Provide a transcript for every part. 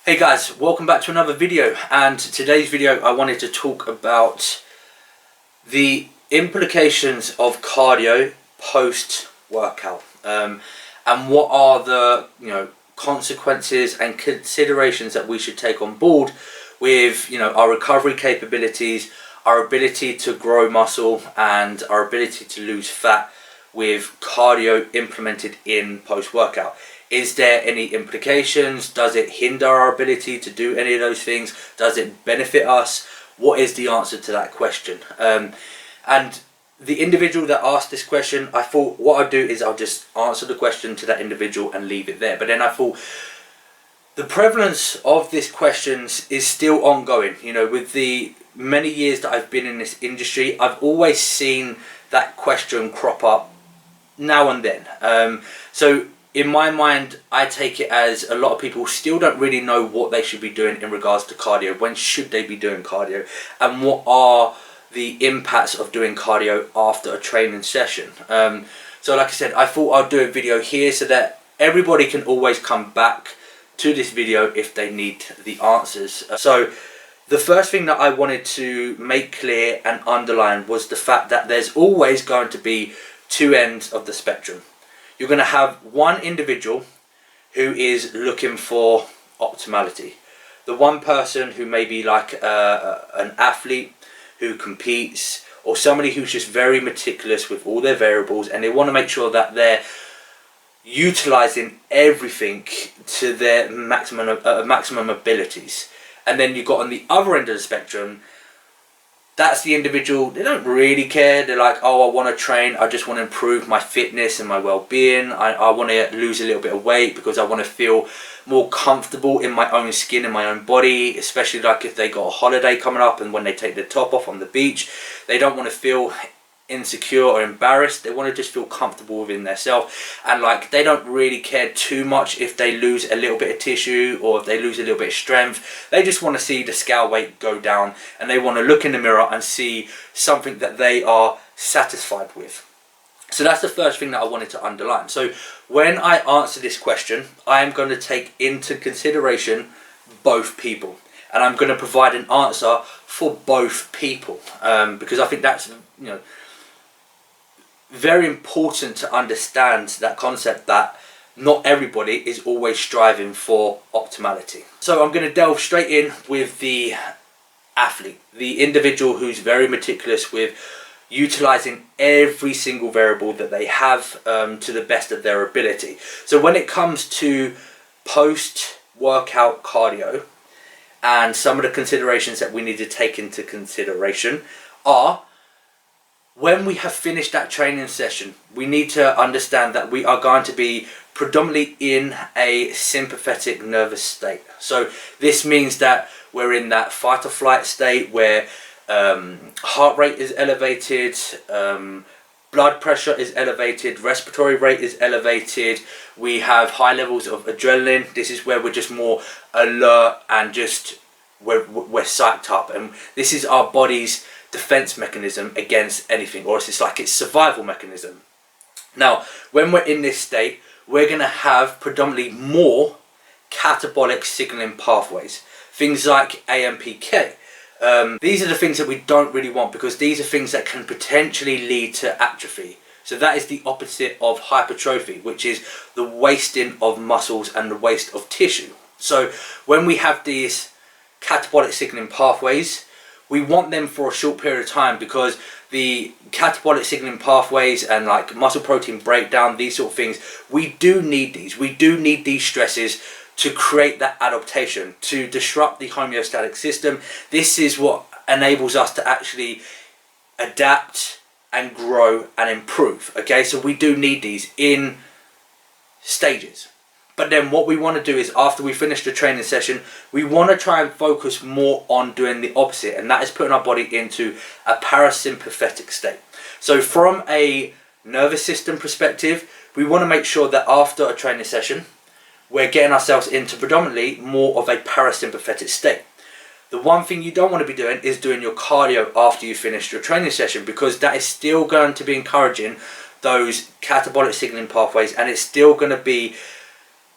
Hey guys, welcome back to another video, and today's video I wanted to talk about the implications of cardio post workout and what are the consequences and considerations that we should take on board with our recovery capabilities, our ability to grow muscle and our ability to lose fat with cardio implemented in post workout. Is there any implications? Does it hinder our ability to do any of those things? Does it benefit us? What is the answer to that question? And the individual that asked this question, I thought what I'd do is I'll just answer the question to that individual and leave it there. But then I thought the prevalence of this question is still ongoing. With the many years that I've been in this industry, I've always seen that question crop up now and then. So in my mind, I take it as a lot of people still don't really know what they should be doing in regards to cardio. When should they be doing cardio? And what are the impacts of doing cardio after a training session? So like I said, I thought I'd do a video here so that everybody can always come back to this video if they need the answers. So the first thing that I wanted to make clear and underline was the fact that there's always going to be two ends of the spectrum. You're going to have one individual who is looking for optimality. The one person who may be like an athlete who competes, or somebody who's just very meticulous with all their variables, and they want to make sure that they're utilizing everything to their maximum abilities. And then you've got on the other end of the spectrum, that's the individual, they don't really care. They're like, oh, I want to train, I just want to improve my fitness and my well-being. I want to lose a little bit of weight because I want to feel more comfortable in my own skin, in my own body, especially like if they got a holiday coming up and when they take their top off on the beach, they don't want to feel insecure or embarrassed. They want to just feel comfortable within themselves, and like they don't really care too much if they lose a little bit of tissue or if they lose a little bit of strength. They just want to see the scale weight go down, and they want to look in the mirror and see something that they are satisfied with. So that's the first thing that I wanted to underline. So when I answer this question, I am going to take into consideration both people, and I'm going to provide an answer for both people, because I think that's very important to understand that concept that not everybody is always striving for optimality. So I'm going to delve straight in with the athlete, the individual who's very meticulous with utilizing every single variable that they have to the best of their ability. So when it comes to post-workout cardio, and some of the considerations that we need to take into consideration are, when we have finished that training session, we need to understand that we are going to be predominantly in a sympathetic nervous state. So this means that we're in that fight or flight state where heart rate is elevated, blood pressure is elevated, respiratory rate is elevated, we have high levels of adrenaline. This is where we're just more alert and just we're psyched up, and this is our body's defense mechanism against anything, or it's like its survival mechanism. Now when we're in this state, we're going to have predominantly more catabolic signaling pathways, things like AMPK. These are the things that we don't really want, because these are things that can potentially lead to atrophy. So that is the opposite of hypertrophy, which is the wasting of muscles and the waste of tissue. So when we have these catabolic signaling pathways, we want them for a short period of time, because the catabolic signaling pathways and like muscle protein breakdown, these sort of things, we do need these. We do need these stresses to create that adaptation, to disrupt the homeostatic system. This is what enables us to actually adapt and grow and improve. Okay, so we do need these in stages. But then what we want to do is, after we finish the training session, we want to try and focus more on doing the opposite, and that is putting our body into a parasympathetic state. So from a nervous system perspective, we want to make sure that after a training session, we're getting ourselves into predominantly more of a parasympathetic state. The one thing you don't want to be doing is doing your cardio after you finish your training session, because that is still going to be encouraging those catabolic signaling pathways, and it's still going to be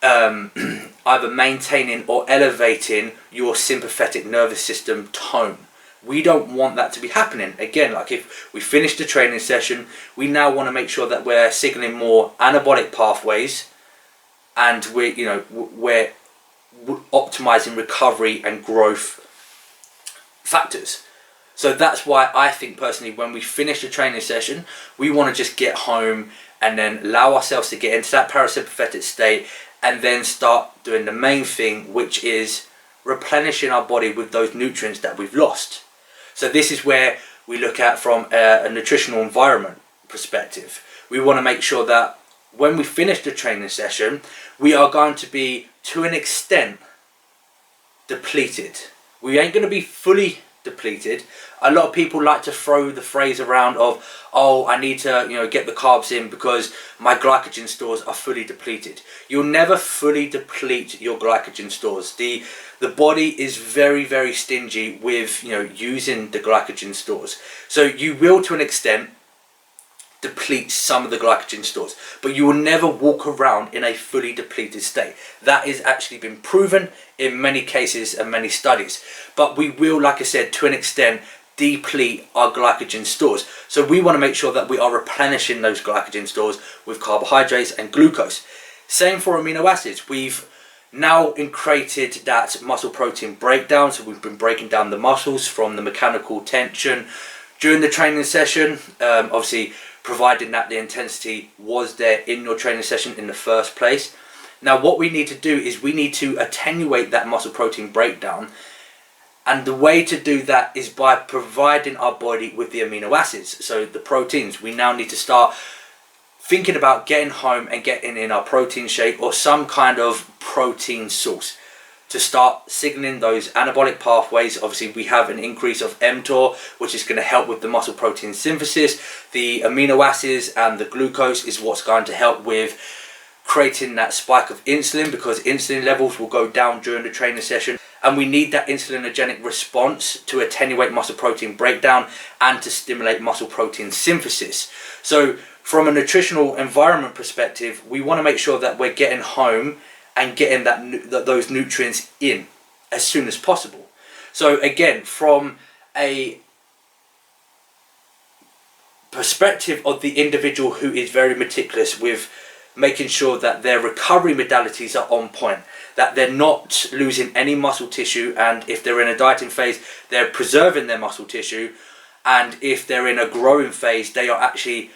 either maintaining or elevating your sympathetic nervous system tone. We don't want that to be happening. Again, like if we finish the training session, we now want to make sure that we're signaling more anabolic pathways, and we're optimizing recovery and growth factors. So that's why I think personally, when we finish the training session, we want to just get home and then allow ourselves to get into that parasympathetic state, and then start doing the main thing, which is replenishing our body with those nutrients that we've lost. So this is where we look at from a nutritional environment perspective. We want to make sure that when we finish the training session, we are going to be, to an extent, depleted. We ain't going to be fully depleted. A lot of people like to throw the phrase around of, oh, I need to get the carbs in because my glycogen stores are fully depleted. You'll never fully deplete your glycogen stores. The body is very, very stingy with using the glycogen stores. So you will, to an extent, deplete some of the glycogen stores, but you will never walk around in a fully depleted state. That is actually been proven in many cases and many studies. But we will, like I said, to an extent, deplete our glycogen stores. So we want to make sure that we are replenishing those glycogen stores with carbohydrates and glucose. Same for amino acids. We've now created that muscle protein breakdown, so we've been breaking down the muscles from the mechanical tension during the training session, obviously providing that the intensity was there in your training session in the first place. Now what we need to do is we need to attenuate that muscle protein breakdown, and the way to do that is by providing our body with the amino acids, so the proteins. We now need to start thinking about getting home and getting in our protein shake or some kind of protein source to start signaling those anabolic pathways. Obviously we have an increase of mTOR, which is going to help with the muscle protein synthesis. The amino acids and the glucose is what's going to help with creating that spike of insulin, because insulin levels will go down during the training session, and we need that insulinogenic response to attenuate muscle protein breakdown and to stimulate muscle protein synthesis. So from a nutritional environment perspective, we want to make sure that we're getting home and getting those nutrients in as soon as possible. So again, from a perspective of the individual who is very meticulous with making sure that their recovery modalities are on point, that they're not losing any muscle tissue, and if they're in a dieting phase, they're preserving their muscle tissue, and if they're in a growing phase, they are actually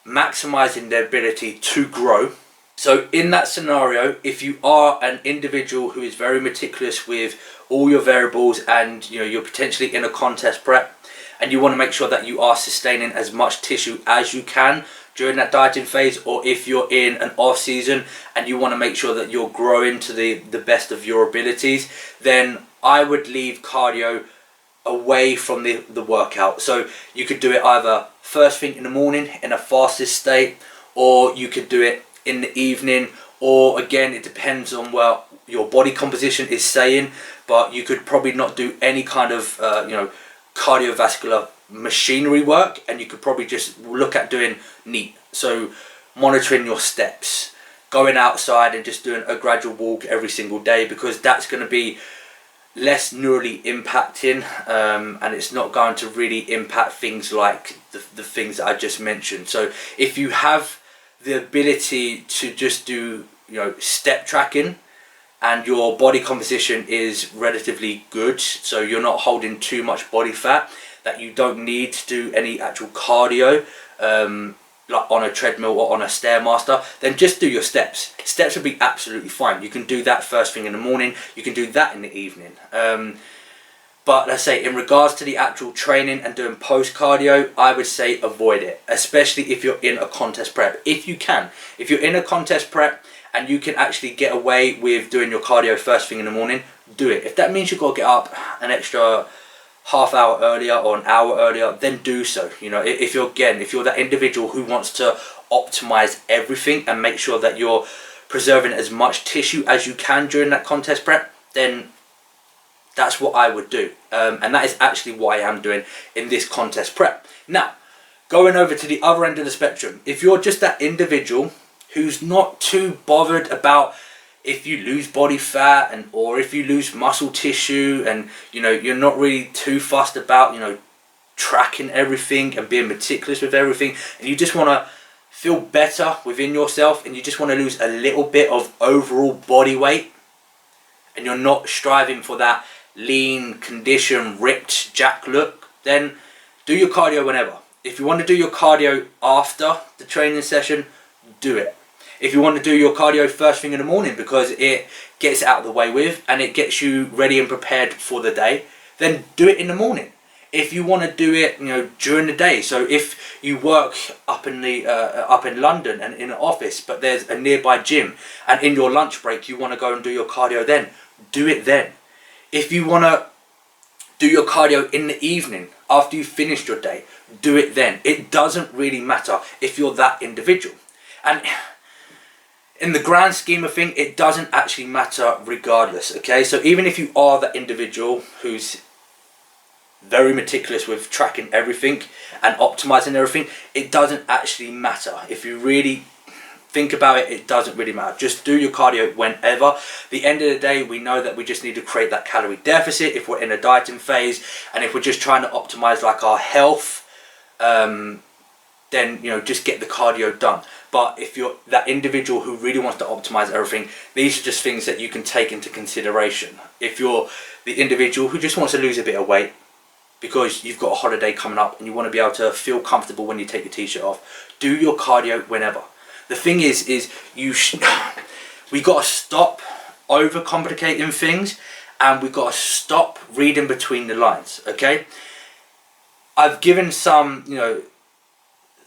maximizing their ability to grow. So in that scenario, if you are an individual who is very meticulous with all your variables, and you're potentially in a contest prep, and you want to make sure that you are sustaining as much tissue as you can during that dieting phase, or if you're in an off season and you want to make sure that you're growing to the best of your abilities, then I would leave cardio away from the workout. So you could do it either first thing in the morning in a fasted state, or you could do it in the evening, or again, it depends on what your body composition is saying, but you could probably not do any kind of cardiovascular machinery work, and you could probably just look at doing NEAT, so monitoring your steps, going outside and just doing a gradual walk every single day, because that's going to be less neurally impacting, and it's not going to really impact things like the things that I just mentioned. So if you have the ability to just do step tracking, and your body composition is relatively good, so you're not holding too much body fat, that you don't need to do any actual cardio like on a treadmill or on a Stairmaster, then just do your steps. Steps will be absolutely fine. You can do that first thing in the morning, you can do that in the evening. But let's say in regards to the actual training and doing post cardio, I would say avoid it, especially if you're in a contest prep. If you can, if you're in a contest prep and you can actually get away with doing your cardio first thing in the morning, do it. If that means you've got to get up an extra half hour earlier or an hour earlier, then do so. If you're that individual who wants to optimize everything and make sure that you're preserving as much tissue as you can during that contest prep, then that's what I would do, and that is actually what I am doing in this contest prep. Now, going over to the other end of the spectrum, if you're just that individual who's not too bothered about if you lose body fat or if you lose muscle tissue and you're not really too fussed about tracking everything and being meticulous with everything, and you just want to feel better within yourself and you just want to lose a little bit of overall body weight, and you're not striving for that lean, conditioned, ripped jack look, then do your cardio whenever. If you want to do your cardio after the training session, do it. If you want to do your cardio first thing in the morning because it gets out of the way with and it gets you ready and prepared for the day, then do it in the morning. If you want to do it, during the day, so if you work up in London and in an office, but there's a nearby gym, and in your lunch break you want to go and do your cardio, then do it then. If you want to do your cardio in the evening after you've finished your day, do it then. It doesn't really matter if you're that individual, and in the grand scheme of things, it doesn't actually matter regardless. Okay, so even if you are that individual who's very meticulous with tracking everything and optimizing everything, it doesn't actually matter. If you really think about it, it doesn't really matter. Just do your cardio whenever. At the end of the day, we know that we just need to create that calorie deficit if we're in a dieting phase, and if we're just trying to optimize like our health, then just get the cardio done. But if you're that individual who really wants to optimize everything, these are just things that you can take into consideration. If you're the individual who just wants to lose a bit of weight because you've got a holiday coming up and you want to be able to feel comfortable when you take your t-shirt off, do your cardio whenever. The thing is we got to stop overcomplicating things, and we got to stop reading between the lines. Okay, I've given some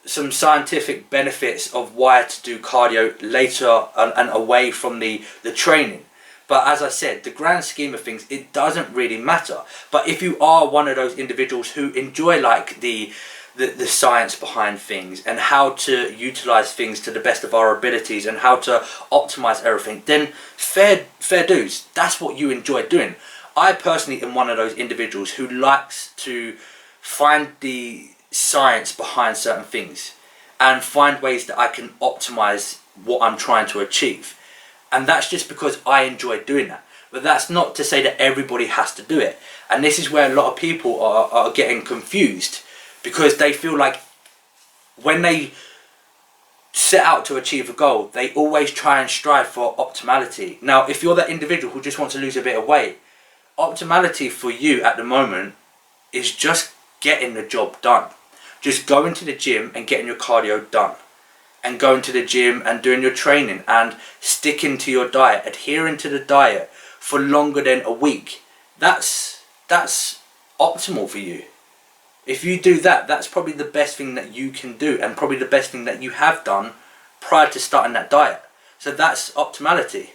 some scientific benefits of why to do cardio later and away from the training. But as I said, the grand scheme of things, it doesn't really matter. But if you are one of those individuals who enjoy like the science behind things and how to utilize things to the best of our abilities and how to optimize everything, then fair dues, that's what you enjoy doing. I personally am one of those individuals who likes to find the science behind certain things and find ways that I can optimize what I'm trying to achieve. And that's just because I enjoy doing that. But that's not to say that everybody has to do it. And this is where a lot of people are getting confused, because they feel like when they set out to achieve a goal, they always try and strive for optimality. Now, if you're that individual who just wants to lose a bit of weight, optimality for you at the moment is just getting the job done. Just going to the gym and getting your cardio done, and going to the gym and doing your training and sticking to your diet, adhering to the diet for longer than a week. That's optimal for you. If you do that, that's probably the best thing that you can do, and probably the best thing that you have done prior to starting that diet. So that's optimality.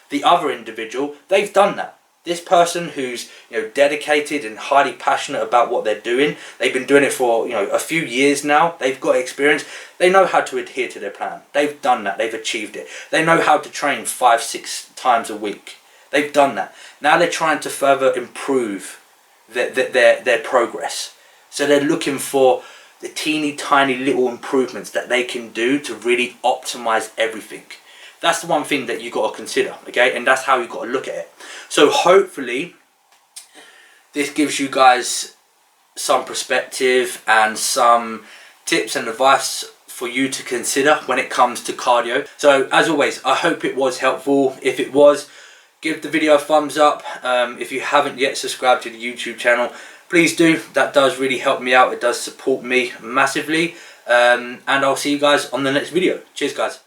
The other individual, they've done that. This person who's dedicated and highly passionate about what they're doing, they've been doing it for a few years now, they've got experience, they know how to adhere to their plan. They've done that, they've achieved it. They know how to train 5-6 times a week. They've done that. Now they're trying to further improve their progress. So they're looking for the teeny tiny little improvements that they can do to really optimize everything. That's the one thing that you got to consider, okay? And that's how you got to look at it. So hopefully this gives you guys some perspective and some tips and advice for you to consider when it comes to cardio. So as always, I hope it was helpful. If it was, give the video a thumbs up. If you haven't yet subscribed to the YouTube channel, please do. That does really help me out. It does support me massively. And I'll see you guys on the next video. Cheers, guys.